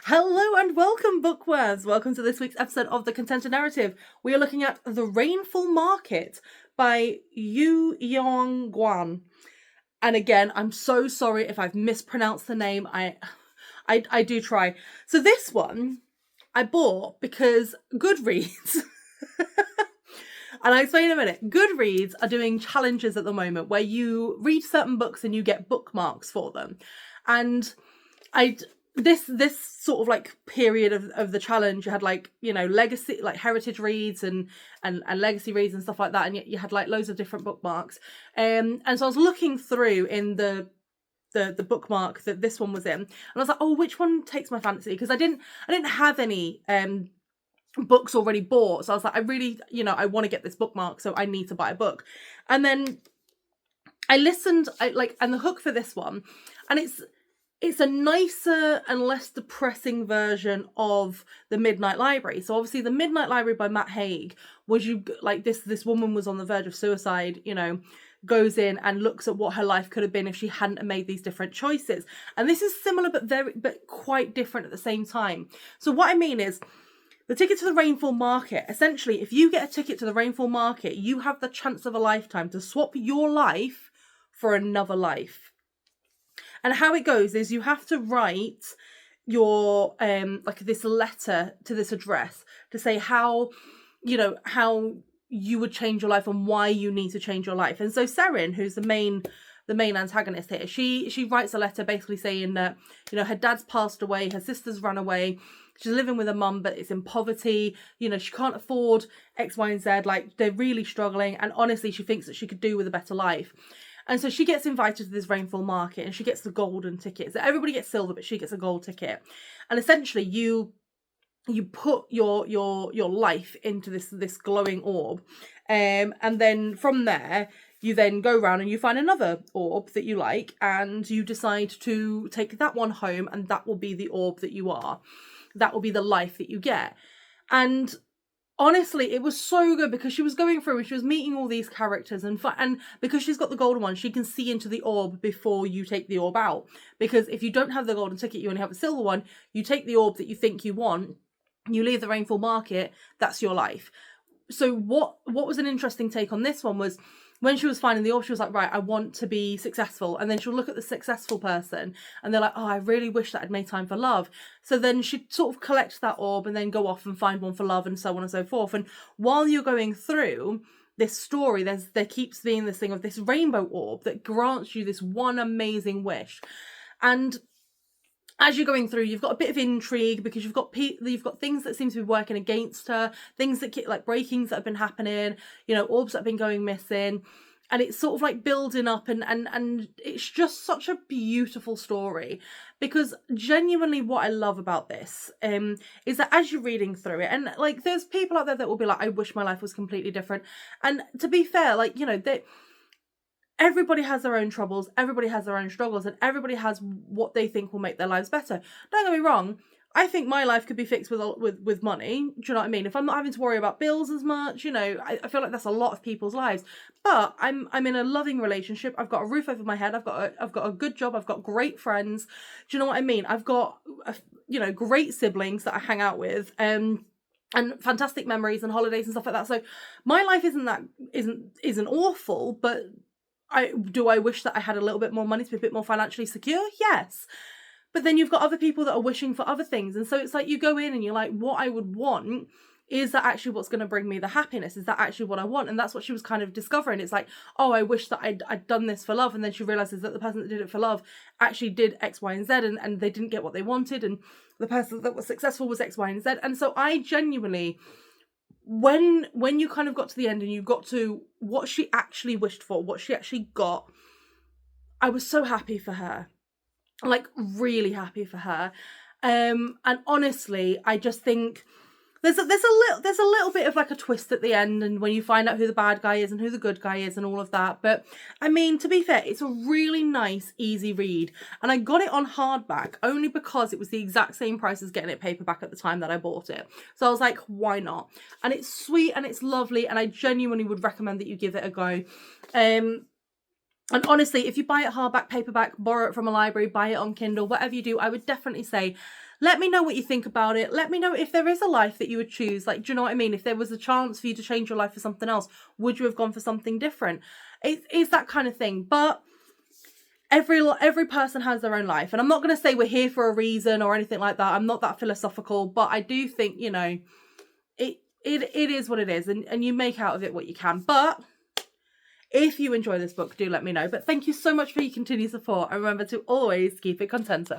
Hello and welcome, bookworms. Welcome to this week's episode of The Contented Narrative. We are looking at The Rainfall Market by Yeong-Gwang. And again, I'm so sorry if I've mispronounced the name. I do try. So this one I bought because Goodreads, and I'll explain in a minute. Goodreads are doing challenges at the moment where you read certain books and you get bookmarks for them. And this sort of like period of the challenge, you had like, legacy, like heritage reads and legacy reads and stuff like that, and you had like loads of different bookmarks. And so I was looking through in the bookmark that this one was in, and I was like, oh, which one takes my fancy? Because I didn't have any books already bought, so I was like, I really, I want to get this bookmark, so I need to buy a book. And then I listened, and the hook for this one, and it's a nicer and less depressing version of The Midnight Library. So obviously The Midnight Library by Matt Haig was this woman was on the verge of suicide, goes in and looks at what her life could have been if she hadn't made these different choices. And this is similar but quite different at the same time. So what I mean is, the ticket to the Rainfall Market, essentially, if you get a ticket to the Rainfall Market, you have the chance of a lifetime to swap your life for another life. And how it goes is you have to write your this letter to this address to say how you would change your life and why you need to change your life. And so Serin, who's the main antagonist here, she writes a letter basically saying that, her dad's passed away, her sister's run away, she's living with her mum, but it's in poverty, she can't afford X, Y, and Z, like they're really struggling, and honestly she thinks that she could do with a better life. And so she gets invited to this Rainfall Market and she gets the golden ticket. So everybody gets silver, but she gets a gold ticket. And essentially you put your life into this glowing orb. And then from there, you then go around and you find another orb that you like, and you decide to take that one home, and that will be the orb that you are. That will be the life that you get. And honestly, it was so good because she was going through and she was meeting all these characters, and because she's got the golden one, she can see into the orb before you take the orb out. Because if you don't have the golden ticket, you only have a silver one, you take the orb that you think you want, you leave the Rainfall Market, that's your life. So what was an interesting take on this one was, when she was finding the orb, she was like, right, I want to be successful. And then she'll look at the successful person and they're like, oh, I really wish that I'd made time for love. So then she'd sort of collect that orb and then go off and find one for love, and so on and so forth. And while you're going through this story, there keeps being this thing of this rainbow orb that grants you this one amazing wish. And as you're going through, you've got a bit of intrigue because you've got things that seem to be working against her, things that like breakings that have been happening, orbs that have been going missing, and it's sort of like building up, and it's just such a beautiful story. Because genuinely what I love about this is that as you're reading through it, and like there's people out there that will be like, I wish my life was completely different. And to be fair, everybody has their own troubles, everybody has their own struggles, and everybody has what they think will make their lives better. Don't get me wrong, I think my life could be fixed with money. Do you know what I mean? If I'm not having to worry about bills as much, I feel like that's a lot of people's lives. But I'm in a loving relationship. I've got a roof over my head. I've got a good job. I've got great friends. Do you know what I mean? I've got great siblings that I hang out with. And fantastic memories and holidays and stuff like that. So my life isn't awful, but I wish that I had a little bit more money to be a bit more financially secure? Yes. But then you've got other people that are wishing for other things. And so it's like you go in and you're like, what I would want, is that actually what's going to bring me the happiness? Is that actually what I want? And that's what she was kind of discovering. It's like, oh, I wish that I'd done this for love. And then she realizes that the person that did it for love actually did X, Y, and Z, and they didn't get what they wanted. And the person that was successful was X, Y, and Z. And so I genuinely, when you kind of got to the end and you got to what she actually wished for, what she actually got, I was so happy for her, like really happy for her. And honestly, I just think there's a little bit of like a twist at the end, and when you find out who the bad guy is and who the good guy is and all of that. But I mean, to be fair, it's a really nice, easy read, and I got it on hardback only because it was the exact same price as getting it paperback at the time that I bought it. So I was like, why not? And it's sweet and it's lovely, and I genuinely would recommend that you give it a go. And honestly, if you buy it hardback, paperback, borrow it from a library, buy it on Kindle, whatever you do, I would definitely say Let me know what you think about it. Let me know if there is a life that you would choose. Like, do you know what I mean? If there was a chance for you to change your life for something else, would you have gone for something different? It's that kind of thing. But every person has their own life, and I'm not going to say we're here for a reason or anything like that. I'm not that philosophical, but I do think, you know, it is what it is, and you make out of it what you can. But if you enjoy this book, do let me know. But thank you so much for your continued support, and remember to always keep it content.